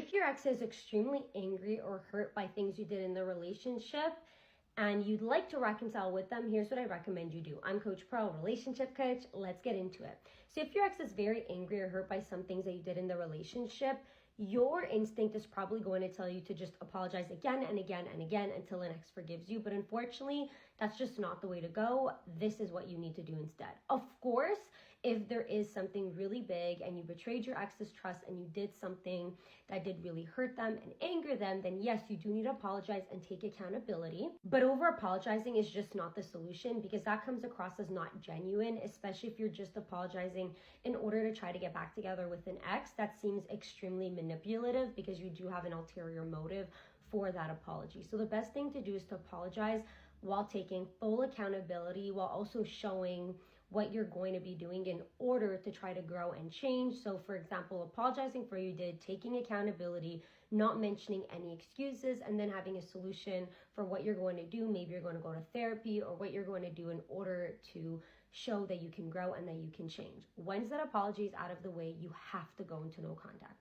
If your ex is extremely angry or hurt by things you did in the relationship and you'd like to reconcile with them, here's what I recommend you do. I'm Coach Pro, relationship coach. Let's get into it. So if your ex is very angry or hurt by some things that you did in the relationship, your instinct is probably going to tell you to just apologize again and again and again until an ex forgives you. But unfortunately, that's just not the way to go. This is what you need to do instead. Of course, if there is something really big and you betrayed your ex's trust and you did something that did really hurt them and anger them, then yes, you do need to apologize and take accountability. But over apologizing is just not the solution, because that comes across as not genuine, especially if you're just apologizing in order to try to get back together with an ex. That seems extremely manipulative because you do have an ulterior motive for that apology. So the best thing to do is to apologize while taking full accountability, while also showing what you're going to be doing in order to try to grow and change. So for example, apologizing for what you did, taking accountability, not mentioning any excuses, and then having a solution for what you're going to do. Maybe you're going to go to therapy, or what you're going to do in order to show that you can grow and that you can change. Once that apology is out of the way, you have to go into no contact.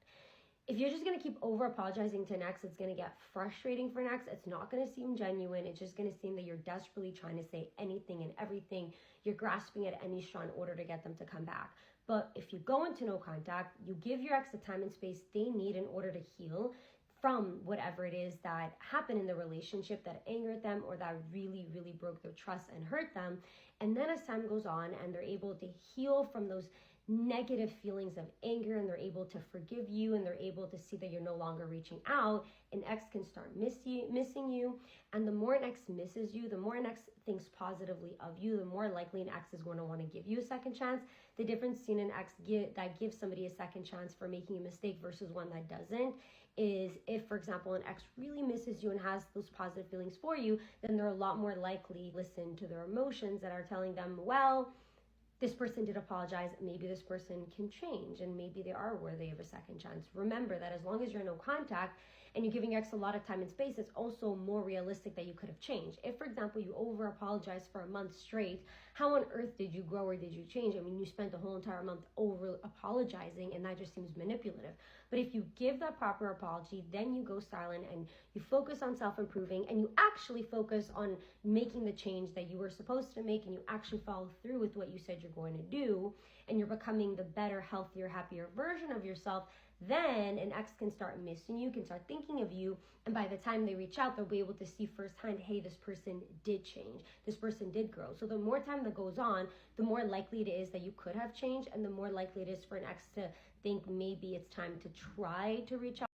If you're just going to keep over apologizing to an ex, it's going to get frustrating for an ex. It's not going to seem genuine. It's just going to seem that you're desperately trying to say anything and everything. You're grasping at any straw in order to get them to come back. But if you go into no contact, you give your ex the time and space they need in order to heal from whatever it is that happened in the relationship that angered them or that really, really broke their trust and hurt them. And then as time goes on and they're able to heal from those negative feelings of anger and they're able to forgive you and they're able to see that you're no longer reaching out, an ex can start missing you. And the more an ex misses you, the more an ex thinks positively of you, the more likely an ex is going to want to give you a second chance. The difference between an ex that gives somebody a second chance for making a mistake versus one that doesn't is, if, for example, an ex really misses you and has those positive feelings for you, then they're a lot more likely to listen to their emotions that are telling them, well, this person did apologize, maybe this person can change and maybe they are worthy of a second chance. Remember that as long as you're in no contact and you're giving ex a lot of time and space, it's also more realistic that you could have changed. If, for example, you over apologize for a month straight, how on earth did you grow or did you change? I mean, you spent the whole entire month over apologizing, and that just seems manipulative. But if you give that proper apology, then you go silent and you focus on self-improving and you actually focus on making the change that you were supposed to make, and you actually follow through with what you said you're going to do, and you're becoming the better, healthier, happier version of yourself, then an ex can start missing you, can start thinking of you, and by the time they reach out, they'll be able to see firsthand, hey, this person did change, this person did grow. So the more time that goes on, the more likely it is that you could have changed, and the more likely it is for an ex to think maybe it's time to try to reach out.